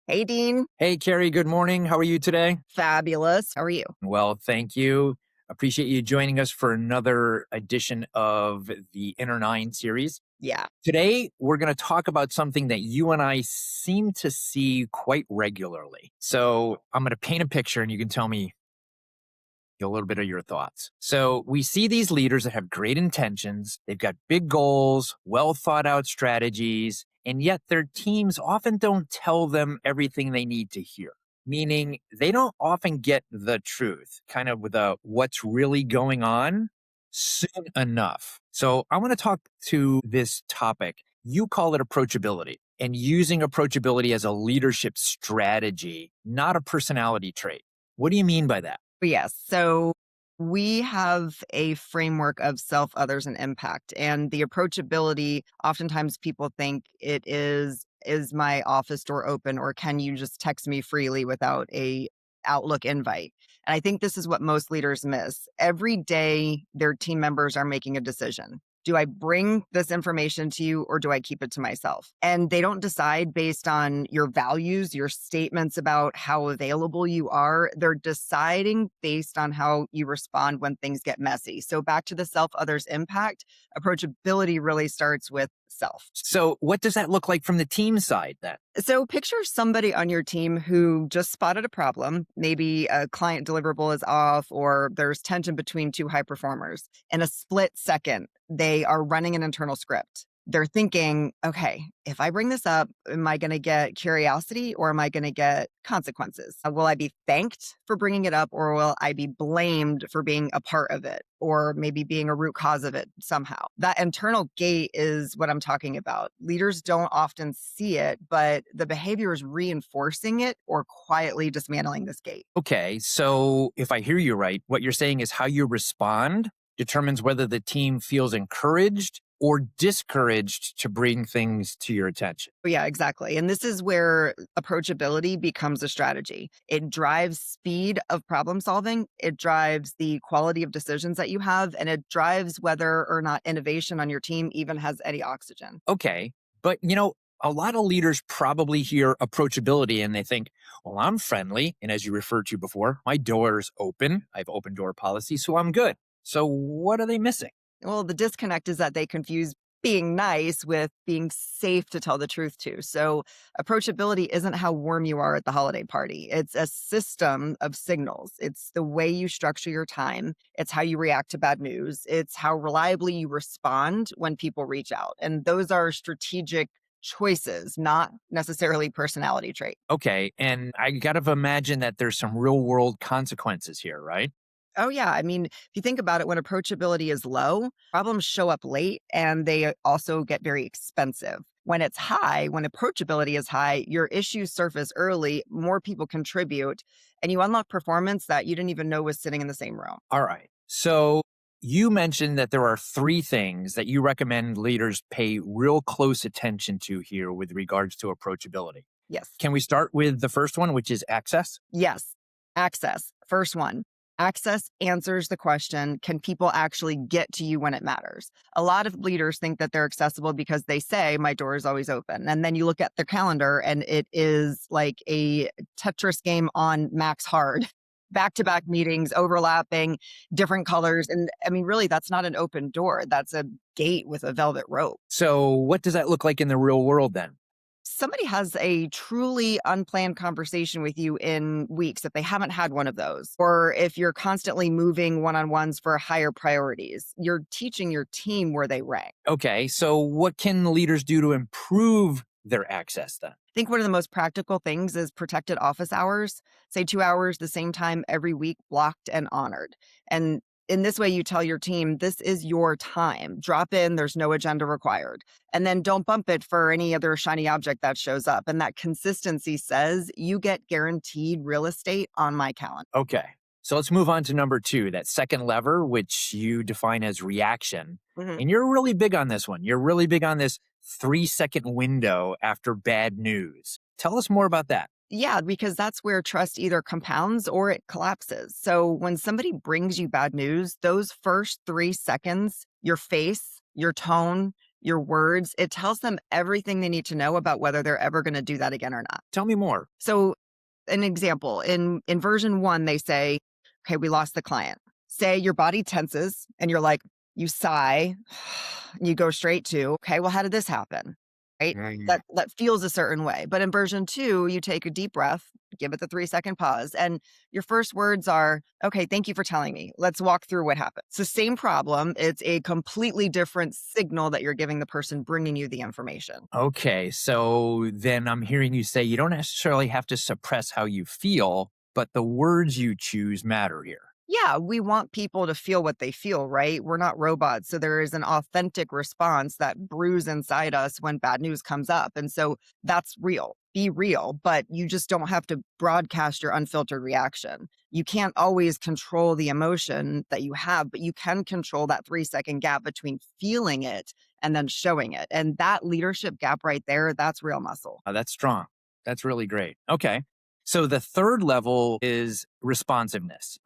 Hey, Dean. Hey, Carrie, good morning. How are you today? Fabulous. How are you? Well, thank you. Appreciate you joining us for another edition of the Inner Nine series. Yeah. Today, we're going to talk about something that you and I seem to see quite regularly. So I'm going to paint a picture and you can tell me a little bit of your thoughts. So we see these leaders that have great intentions. They've got big goals, well thought out strategies, and yet their teams often don't tell them everything they need to hear. Meaning they don't often get the truth, kind of with what's really going on soon enough. So I want to talk to this topic. You call it approachability and using approachability as a leadership strategy, not a personality trait. What do you mean by that? But yes. So we have a framework of self, others, and impact. And the approachability, oftentimes people think is my office door open or can you just text me freely without a Outlook invite? And I think this is what most leaders miss. Every day their team members are making a decision. Do I bring this information to you or do I keep it to myself? And they don't decide based on your values, your statements about how available you are. They're deciding based on how you respond when things get messy. So back to the self, others, impact, approachability really starts with self. So, what does that look like from the team side then? So picture somebody on your team who just spotted a problem. Maybe a client deliverable is off or there's tension between two high performers. In a split second, they are running an internal script. They're thinking, okay, if I bring this up, am I going to get curiosity or am I going to get consequences? Will I be thanked for bringing it up or will I be blamed for being a part of it or maybe being a root cause of it somehow? That internal gate is what I'm talking about. Leaders don't often see it, but the behavior is reinforcing it or quietly dismantling this gate. Okay, so if I hear you right, what you're saying is how you respond determines whether the team feels encouraged or discouraged to bring things to your attention. Yeah, exactly. And this is where approachability becomes a strategy. It drives speed of problem solving, it drives the quality of decisions that you have, and it drives whether or not innovation on your team even has any oxygen. Okay, but a lot of leaders probably hear approachability and they think, well, I'm friendly. And as you referred to before, my door is open. I have open door policy, so I'm good. So what are they missing? Well, the disconnect is that they confuse being nice with being safe to tell the truth to. So, approachability isn't how warm you are at the holiday party. It's a system of signals. It's the way you structure your time. It's how you react to bad news. It's how reliably you respond when people reach out. And those are strategic choices, not necessarily personality traits. Okay, and I got to imagine that there's some real world consequences here, right? Oh, yeah. I mean, if you think about it, when approachability is low, problems show up late and they also get very expensive. When it's high, when approachability is high, your issues surface early, more people contribute, and you unlock performance that you didn't even know was sitting in the same room. All right. So you mentioned that there are three things that you recommend leaders pay real close attention to here with regards to approachability. Yes. Can we start with the first one, which is access? Yes. Access. First one. Access answers the question, can people actually get to you when it matters? A lot of leaders think that they're accessible because they say, my door is always open. And then you look at their calendar and it is like a Tetris game on max hard. Back to back meetings, overlapping, different colors. And I mean, really, that's not an open door. That's a gate with a velvet rope. So what does that look like in the real world then? Somebody has a truly unplanned conversation with you in weeks, if they haven't had one of those, or if you're constantly moving one-on-ones for higher priorities, you're teaching your team where they rank. Okay, so what can leaders do to improve their access then? I think one of the most practical things is protected office hours, say 2 hours, the same time every week, blocked and honored. And in this way, you tell your team, this is your time. Drop in, there's no agenda required. And then don't bump it for any other shiny object that shows up. And that consistency says you get guaranteed real estate on my calendar. Okay, so let's move on to number two, that second lever, which you define as reaction. Mhm. And you're really big on this one. You're really big on this 3 second window after bad news. Tell us more about that. Yeah, because that's where trust either compounds or it collapses. So when somebody brings you bad news, those first 3 seconds, your face, your tone, your words, it tells them everything they need to know about whether they're ever going to do that again or not. Tell me more. So, an example in version one, they say, okay, we lost the client. Say your body tenses and you're like, you sigh, and you go straight to, okay, well, how did this happen? Right? Mm. That feels a certain way. But in version two, you take a deep breath, give it the 3-second pause, and your first words are, okay, thank you for telling me. Let's walk through what happened. It's the same problem. It's a completely different signal that you're giving the person bringing you the information. Okay, so then I'm hearing you say you don't necessarily have to suppress how you feel, but the words you choose matter here. Yeah, we want people to feel what they feel, right? We're not robots. So there is an authentic response that brews inside us when bad news comes up. And so that's real. Be real, but you just don't have to broadcast your unfiltered reaction. You can't always control the emotion that you have, but you can control that 3-second gap between feeling it and then showing it. And that leadership gap right there, that's real muscle. That's strong. That's really great. Okay. So the third level is responsiveness.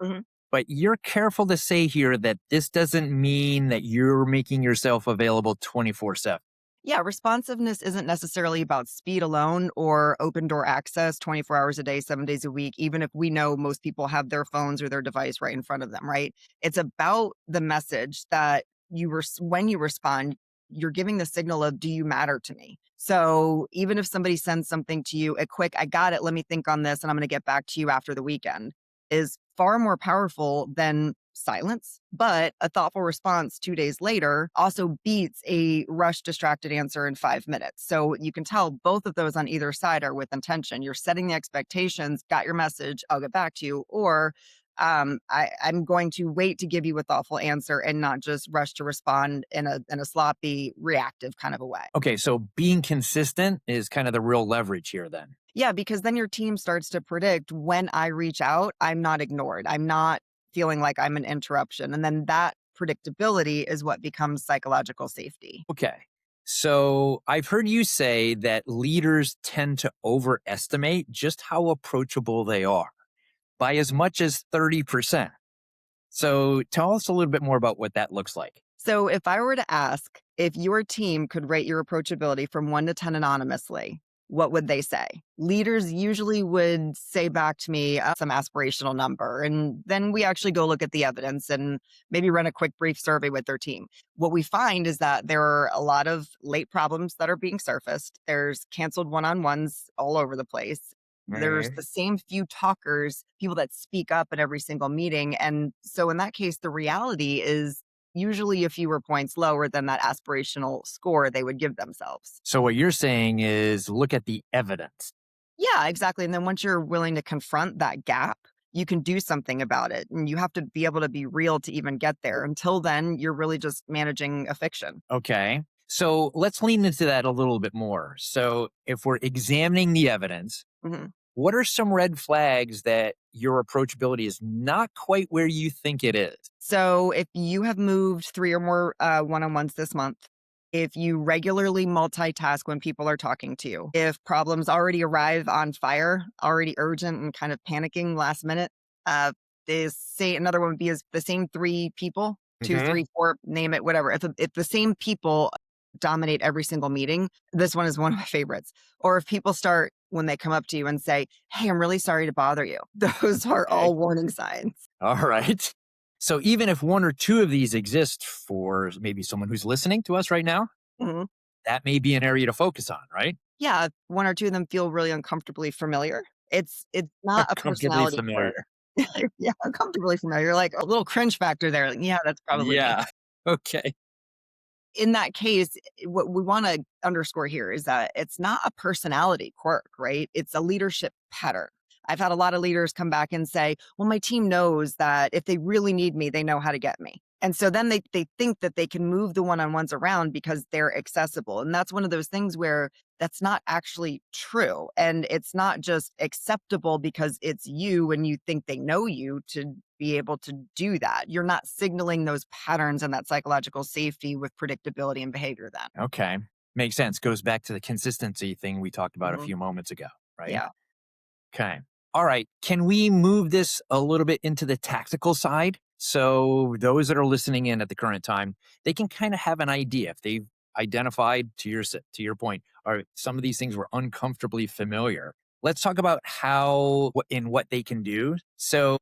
But you're careful to say here that this doesn't mean that you're making yourself available 24/7. Yeah, responsiveness isn't necessarily about speed alone or open door access 24 hours a day, 7 days a week, even if we know most people have their phones or their device right in front of them, right? It's about the message that when you respond, you're giving the signal of, do you matter to me? So even if somebody sends something to you, a quick, I got it, let me think on this, and I'm going to get back to you after the weekend is far more powerful than silence. But a thoughtful response 2 days later also beats a rushed, distracted answer in 5 minutes. So you can tell both of those on either side are with intention. You're setting the expectations, got your message, I'll get back to you. Or I'm going to wait to give you a thoughtful answer and not just rush to respond in a sloppy, reactive kind of a way. Okay, so being consistent is kind of the real leverage here then. Yeah, because then your team starts to predict when I reach out, I'm not ignored. I'm not feeling like I'm an interruption. And then that predictability is what becomes psychological safety. Okay. So I've heard you say that leaders tend to overestimate just how approachable they are by as much as 30%. So tell us a little bit more about what that looks like. So if I were to ask if your team could rate your approachability from 1 to 10 anonymously, what would they say? Leaders usually would say back to me some aspirational number. And then we actually go look at the evidence and maybe run a quick brief survey with their team. What we find is that there are a lot of late problems that are being surfaced. There's canceled one-on-ones all over the place. There's the same few talkers, people that speak up at every single meeting. And so in that case, the reality is usually a fewer points lower than that aspirational score they would give themselves. So what you're saying is look at the evidence. Yeah, exactly. And then once you're willing to confront that gap, you can do something about it. And you have to be able to be real to even get there. Until then, you're really just managing a fiction. Okay. So let's lean into that a little bit more. So if we're examining the evidence, Mhm. what are some red flags that your approachability is not quite where you think it is? So if you have moved 3 or more one-on-ones this month, if you regularly multitask when people are talking to you, if problems already arrive on fire, already urgent and kind of panicking last minute, another one would be is the same 3 people, two, Mhm. three, four, name it, whatever. If the same people dominate every single meeting, this one is one of my favorites. Or if people start when they come up to you and say, "Hey, I'm really sorry to bother you." Those are Okay. all warning signs. All right. So even if one or two of these exist for maybe someone who's listening to us right now, Mhm. that may be an area to focus on, right? Yeah, if 1 or 2 of them feel really uncomfortably familiar. It's not a Comfortably personality quirk. familiar. Yeah, uncomfortably familiar, like a little cringe factor there, like, "Yeah, that's probably me." Yeah. Okay. In that case, what we wanna underscore here is that it's not a personality quirk, right? It's a leadership pattern. I've had a lot of leaders come back and say, "Well, my team knows that if they really need me, they know how to get me." And so then they think that they can move the one-on-ones around because they're accessible, and that's one of those things where that's not actually true, and it's not just acceptable because it's you and you think they know you to be able to do that. You're not signaling those patterns and that psychological safety with predictability and behavior then. Okay. Makes sense. Goes back to the consistency thing we talked about a Mhm. few moments ago, right? Yeah. Okay. All right. Can we move this a little bit into the tactical side? So those that are listening in at the current time, they can kind of have an idea if they've identified to your point are some of these things were uncomfortably familiar. Let's talk about how and what they can do. So,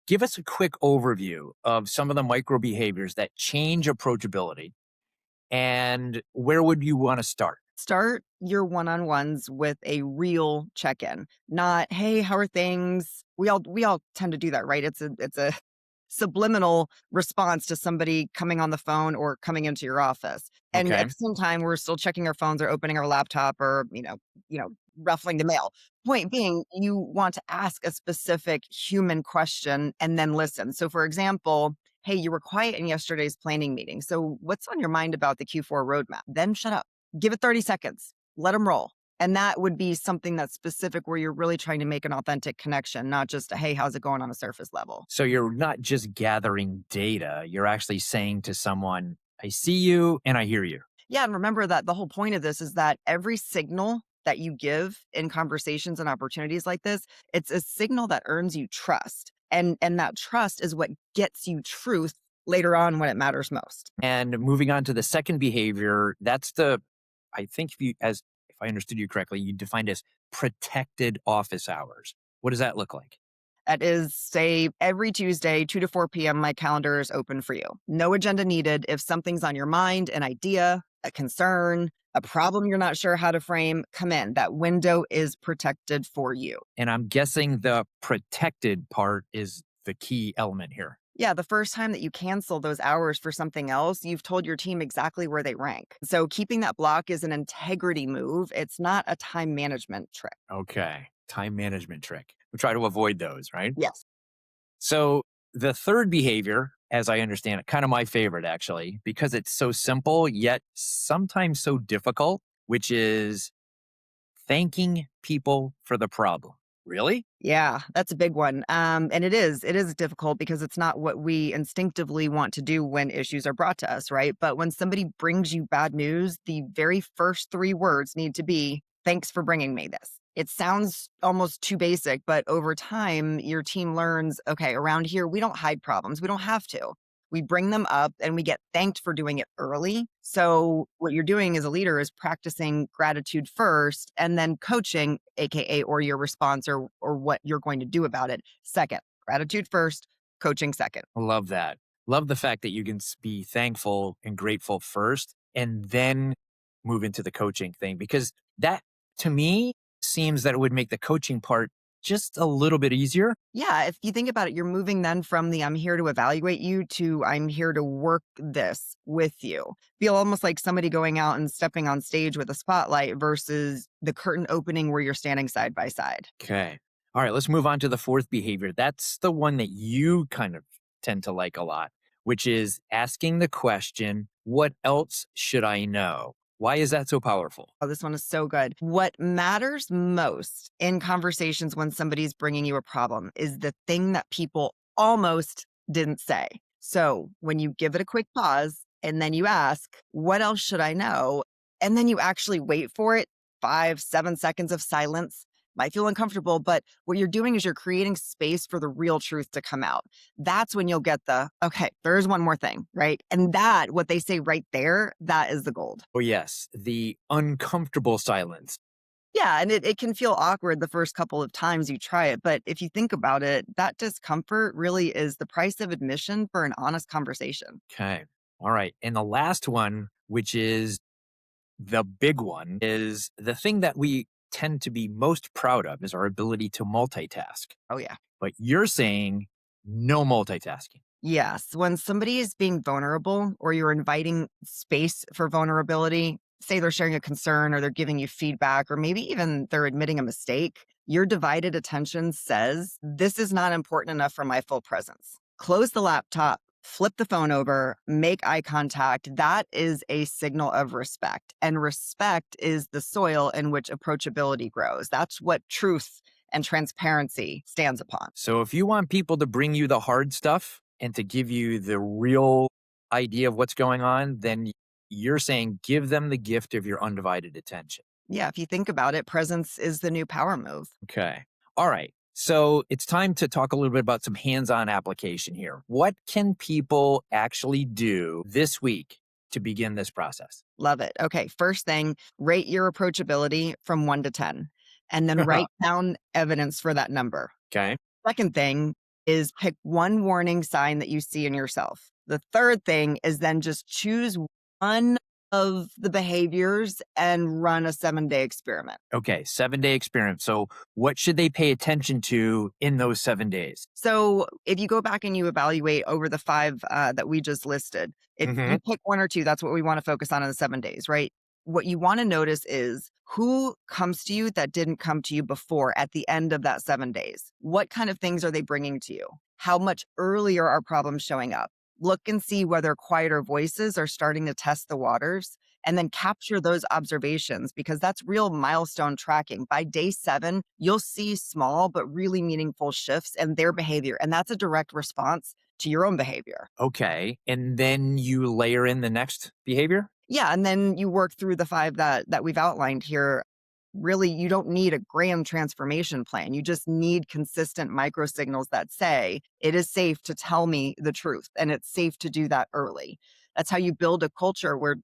give us a quick overview of some of the micro behaviors that change approachability, and where would you want to start? Start your one-on-ones with a real check-in, not, "Hey, how are things?" We all tend to do that, right? It's a subliminal response to somebody coming on the phone or coming into your office. And Okay. at the same time, we're still checking our phones or opening our laptop or, ruffling the mail. Point being, you want to ask a specific human question and then listen. So, for example, hey, you were quiet in yesterday's planning meeting. So, what's on your mind about the Q4 roadmap? Then shut up. Give it 30 seconds. Let them roll. And that would be something that's specific where you're really trying to make an authentic connection, not just a, hey, how's it going on a surface level? So you're not just gathering data, you're actually saying to someone, I see you and I hear you. Yeah, and remember that the whole point of this is that every signal that you give in conversations and opportunities like this, it's a signal that earns you trust. And that trust is what gets you truth later on when it matters most. And moving on to the second behavior, that's the, I think if you, as if I understood you correctly, you defined as protected office hours. What does that look like? That is, say, every Tuesday, 2 to 4 p.m., my calendar is open for you. No agenda needed. If something's on your mind, an idea, a concern, a problem you're not sure how to frame, come in. That window is protected for you. And I'm guessing the protected part is the key element here. Yeah, the first time that you cancel those hours for something else, you've told your team exactly where they rank. So keeping that block is an integrity move. It's not a time management trick. Okay. Time management trick. We try to avoid those, right? Yes. So the third behavior, as I understand it, kind of my favorite actually, because it's so simple, yet sometimes so difficult, which is thanking people for the problem. Really? Yeah, that's a big one. And it is difficult because it's not what we instinctively want to do when issues are brought to us, right? But when somebody brings you bad news, the very first three words need to be, thanks for bringing me this. It sounds almost too basic, but over time, your team learns, okay, around here, we don't hide problems. We don't have to. We bring them up and we get thanked for doing it early. So, what you're doing as a leader is practicing gratitude first and then coaching, AKA, or your response or what you're going to do about it second. Gratitude first, coaching second. Love that. Love the fact that you can be thankful and grateful first and then move into the coaching thing because that to me seems that it would make the coaching part just a little bit easier. Yeah, if you think about it, you're moving then from the I'm here to evaluate you to I'm here to work this with you. Feel almost like somebody going out and stepping on stage with a spotlight versus the curtain opening where you're standing side by side. Okay. All right, let's move on to the fourth behavior. That's the one that you kind of tend to like a lot, which is asking the question, what else should I know? Why is that so powerful? Oh, this one is so good. What matters most in conversations when somebody's bringing you a problem is the thing that people almost didn't say. So when you give it a quick pause and then you ask, what else should I know? And then you actually wait for it, 5, 7 seconds of silence. Might feel uncomfortable, but what you're doing is you're creating space for the real truth to come out. That's when you'll get the, okay, there's one more thing, right? And that, what they say right there, that is the gold. Oh, yes, the uncomfortable silence. Yeah, and it can feel awkward the first couple of times you try it, but if you think about it, that discomfort really is the price of admission for an honest conversation. Okay. All right. And the last one, which is the big one, is the thing that we tend to be most proud of is our ability to multitask. Oh, yeah. But you're saying no multitasking. Yes, when somebody is being vulnerable or you're inviting space for vulnerability, say they're sharing a concern or they're giving you feedback or maybe even they're admitting a mistake, your divided attention says, this is not important enough for my full presence. Close the laptop, flip the phone over, make eye contact. That is a signal of respect. And respect is the soil in which approachability grows. That's what truth and transparency stands upon. So if you want people to bring you the hard stuff and to give you the real idea of what's going on, then you're saying give them the gift of your undivided attention. Yeah, if you think about it, presence is the new power move. Okay. All right. So it's time to talk a little bit about some hands on application here. What can people actually do this week to begin this process? Love it. Okay. First thing, rate your approachability from 1 to 10, and then write down evidence for that number. Okay. Second thing is pick one warning sign that you see in yourself. The third thing is then just choose one of the behaviors and run a 7-day experiment. Okay. 7-day experiment. So, what should they pay attention to in those 7 days? So if you go back and you evaluate over the 5 that we just listed, if Hmm. you pick 1 or 2, that's what we want to focus on in the 7 days, right? What you want to notice is who comes to you that didn't come to you before at the end of that 7 days. What kind of things are they bringing to you? How much earlier are problems showing up? Look and see whether quieter voices are starting to test the waters, and then capture those observations because that's real milestone tracking. By day 7, you'll see small but really meaningful shifts in their behavior. And that's a direct response to your own behavior. Okay. And then you layer in the next behavior? Yeah. And then you work through the 5 that we've outlined here. Really, you don't need a grand transformation plan. You just need consistent micro signals that say it is safe to tell me the truth and it's safe to do that early. That's how you build a culture where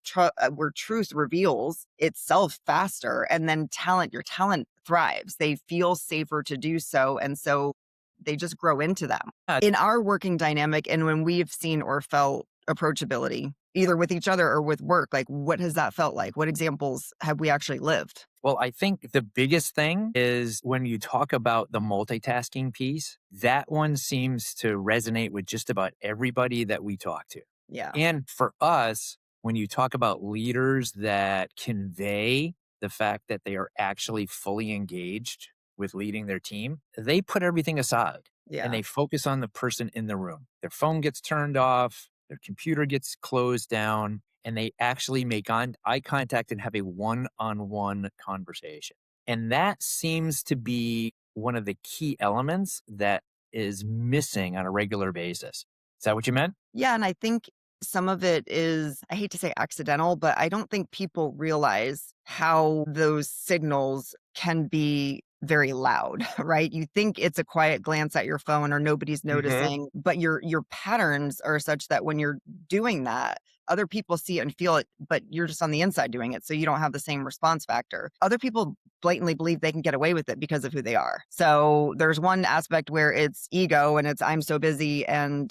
truth reveals itself faster, and then your talent thrives. They feel safer to do so, and so they just grow into them. Uh, In our working dynamic, and when we've seen or felt approachability, either with each other or with work, like what has that felt like? What examples have we actually lived? Well, I think the biggest thing is when you talk about the multitasking piece, that one seems to resonate with just about everybody that we talk to. Yeah. And for us, when you talk about leaders that convey the fact that they are actually fully engaged with leading their team, they put everything aside and Yeah. they focus on the person in the room. Their phone gets turned off, their computer gets closed down, and they actually make eye contact and have a one-on-one conversation. And that seems to be one of the key elements that is missing on a regular basis. Is that what you meant? Yeah, and I think some of it is, I hate to say accidental, but I don't think people realize how those signals can be very loud, right? You think it's a quiet glance at your phone or nobody's Hmm. noticing, but your patterns are such that when you're doing that, other people see it and feel it, but you're just on the inside doing it. So you don't have the same response factor. Other people blatantly believe they can get away with it because of who they are. So there's one aspect where it's ego and it's I'm so busy and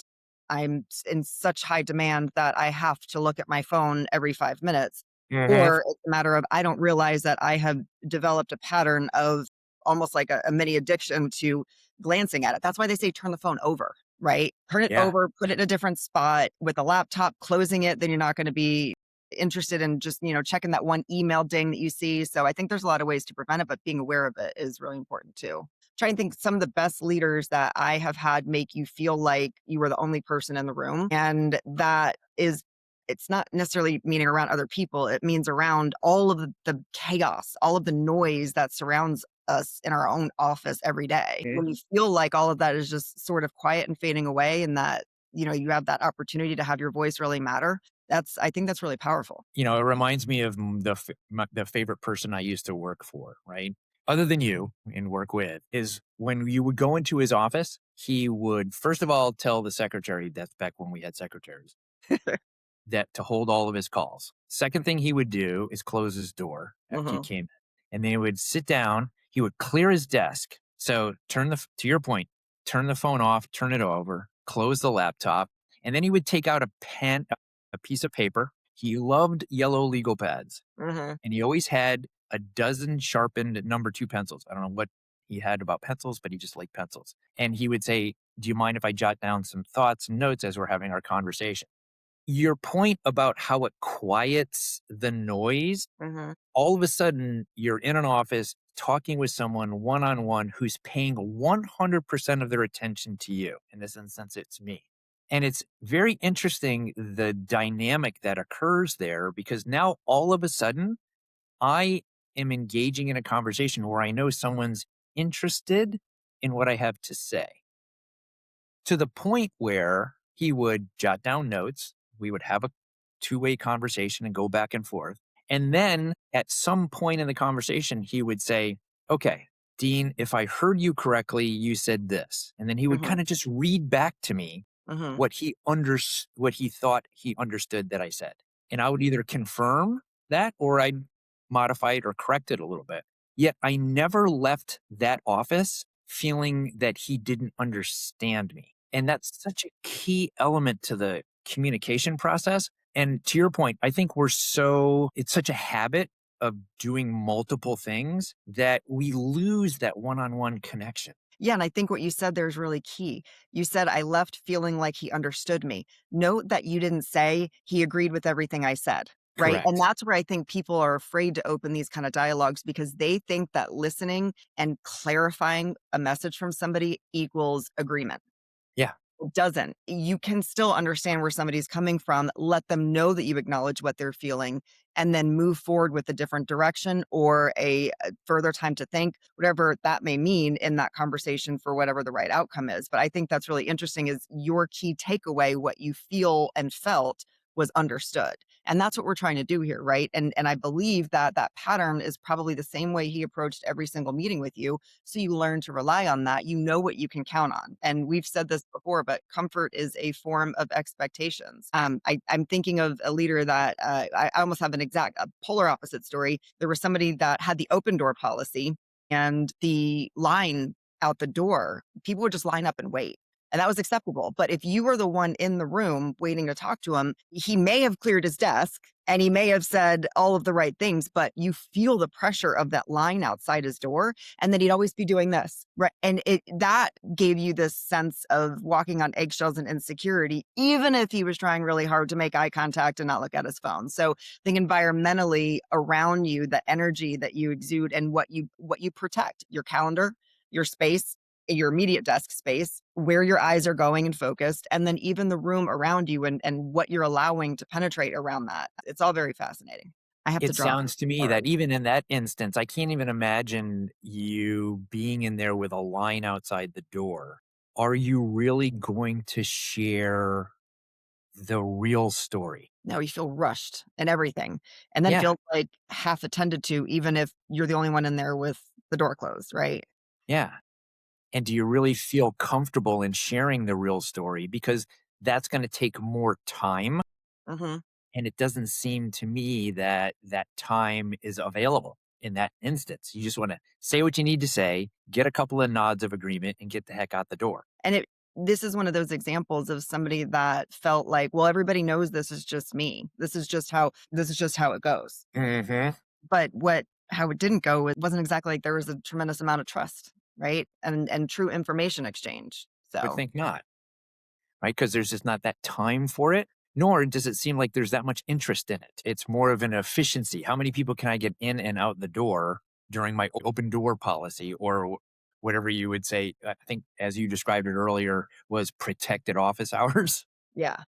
in such high demand that I have to look at my phone every 5 minutes. Hmm. Or it's a matter of I don't realize that I have developed a pattern of almost like a mini addiction to glancing at it. That's why they say turn the phone over, right? Turn it Yeah. over, put it in a different spot with a laptop, closing it, then you're not going to be interested in just, checking that one email ding that you see. So I think there's a lot of ways to prevent it, but being aware of it is really important too. Try and think some of the best leaders that I have had make you feel like you were the only person in the room. And that is, it's not necessarily meaning around other people. It means around all of the chaos, all of the noise that surrounds us in our own office every day. Mhm. When you feel like all of that is just sort of quiet and fading away and that, you have that opportunity to have your voice really matter. I think that's really powerful. It reminds me of the favorite person I used to work for, right? Other than you and work with, is when you would go into his office, he would first of all tell the secretary, that's back when we had secretaries, that to hold all of his calls. Second thing he would do is close his door after you Mhm. came in. And then he would sit down, he would clear his desk. So to your point, turn the phone off, turn it over, close the laptop, and then he would take out a pen, a piece of paper. He loved yellow legal pads, Mhm. and he always had a dozen sharpened number 2 pencils. I don't know what he had about pencils, but he just liked pencils. And he would say, "Do you mind if I jot down some thoughts and notes as we're having our conversation?" Your point about how it quiets the noise, Mhm. all of a sudden you're in an office talking with someone one on one who's paying 100% of their attention to you. In this instance, it's me. And it's very interesting the dynamic that occurs there because now all of a sudden I am engaging in a conversation where I know someone's interested in what I have to say to the point where he would jot down notes. We would have a two-way conversation and go back and forth. And then at some point in the conversation, he would say, "Okay, Dean, if I heard you correctly, you said this." And then he would Mhm. kind of just read back to me Mhm. what he thought he understood that I said. and I would either confirm that or I'd modify it or correct it a little bit. Yet I never left that office feeling that he didn't understand me. And that's such a key element to the communication process. And to your point, I think it's such a habit of doing multiple things that we lose that one on one connection. Yeah, and I think what you said there is really key. You said, "I left feeling like he understood me." Note that you didn't say, "He agreed with everything I said," right? And Correct. that's where I think people are afraid to open these kinda dialogues because they think that listening and clarifying a message from somebody equals agreement. Yeah. It doesn't. You can still understand where somebody's coming from, let them know that you acknowledge what they're feeling, and then move forward with a different direction or a further time to think, whatever that may mean in that conversation for whatever the right outcome is. But I think that's really interesting is your key takeaway, what you feel and felt was understood. And that's what we're trying to do here, right? And I believe that that pattern is probably the same way he approached every single meeting with you, so you learn to rely on that. You know what you can count on. And we've said this before, but comfort is a form of expectations. I'm thinking of a leader that I almost have a polar opposite story. There was somebody that had the open door policy and the line out the door, people would just line up and wait. And that was acceptable. But if you were the one in the room waiting to talk to him, he may have cleared his desk and he may have said all of the right things, but you feel the pressure of that line outside his door and then he'd always be doing this, right? And that gave you this sense of walking on eggshells and insecurity, even if he was trying really hard to make eye contact and not look at his phone. So think environmentally around you, the energy that you exude and what you protect, your calendar, your space, your immediate desk space, where your eyes are going and focused, and then even the room around you and what you're allowing to penetrate around that. It's all very fascinating. I have to It drop. sounds to me Sorry. that even in that instance, I can't even imagine you being in there with a line outside the door. Are you really going to share the real story? No, you feel rushed and everything, and then Yeah, feel like half attended to, even if you're the only one in there with the door closed, right? yeah. And do you really feel comfortable in sharing the real story? Because that's going to take more time. Mhm. And it doesn't seem to me that that time is available in that instance. You just want to say what you need to say, get a couple of nods of agreement, and get the heck out the door. And this is one of those examples of somebody that felt like, "Well, everybody knows this is just me. This is just how it goes." Hmm. But how it didn't go, it wasn't exactly like there was a tremendous amount of trust, right? And true information exchange. Would So, think not, right? Because there's just not that time for it, nor does it seem like there's that much interest in it. It's more of an efficiency. How many people can I get in and out the door during my open door policy or whatever you would say? I think, as you described it earlier, was protected office hours. yeah.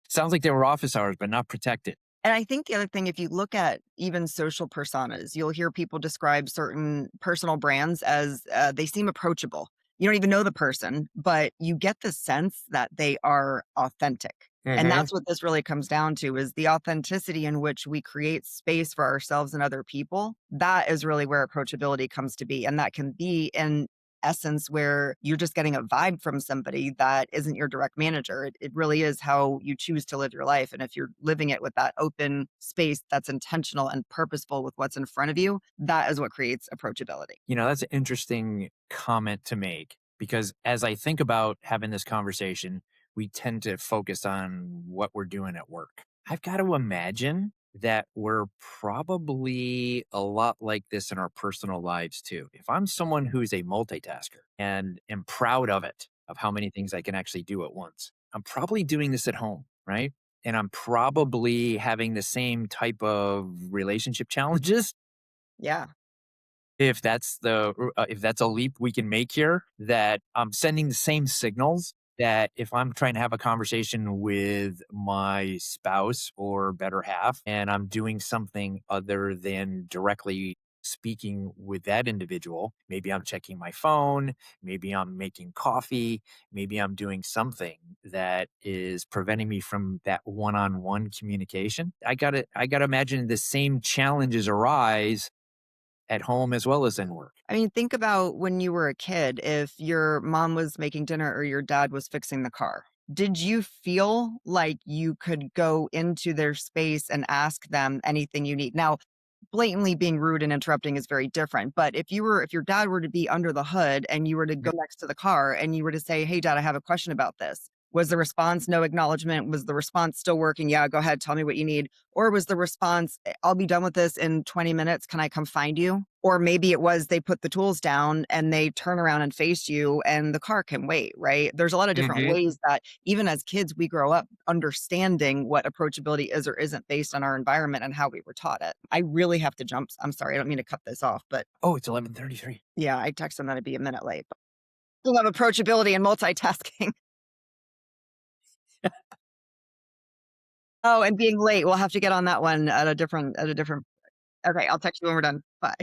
Sounds like they were office hours, but not protected. And I think the other thing, if you look at even social personas, you'll hear people describe certain personal brands as they seem approachable. You don't even know the person, but you get the sense that they are authentic. And Hmm. that's what this really comes down to is the authenticity in which we create space for ourselves and other people. That is really where approachability comes to be. And that can be in essence where you're just getting a vibe from somebody that isn't your direct manager. It really is how you choose to live your life. And if you're living it with that open space that's intentional and purposeful with what's in front of you, that is what creates approachability. That's an interesting comment to make because as I think about having this conversation, we tend to focus on what we're doing at work. I've got to imagine that we're probably a lot like this in our personal lives too. If I'm someone who's a multitasker and am proud of it, of how many things I can actually do at once, I'm probably doing this at home, right? And I'm probably having the same type of relationship challenges Yeah. if that's a leap we can make here, that I'm sending the same signals that if I'm trying to have a conversation with my spouse or better half, and I'm doing something other than directly speaking with that individual, maybe I'm checking my phone, maybe I'm making coffee, maybe I'm doing something that is preventing me from that one-on-one communication. I gotta imagine the same challenges arise at home as well as in work. I mean, think about when you were a kid, if your mom was making dinner or your dad was fixing the car. Did you feel like you could go into their space and ask them anything you need? Now, blatantly being rude and interrupting is very different, but if your dad were to be under the hood and you were to go next to the car and you were to say, "Hey dad, I have a question about this." Was the response no acknowledgement? Was the response still working? "Yeah, go ahead, tell me what you need." Or was the response, "I'll be done with this in 20 minutes. Can I come find you?" Or maybe it was they put the tools down and they turn around and face you and the car can wait, right? There's a lot of different Mhm. ways that even as kids, we grow up understanding what approachability is or isn't based on our environment and how we were taught it. I really have to jump. I'm sorry. I don't mean to cut this off, but Oh, it's 11:33. yeah, I texted them that I'd be a minute late. But still have approachability and multitasking. Oh, and being late. We'll have to get on that one at a different. Okay, I'll text you when we're done. Bye.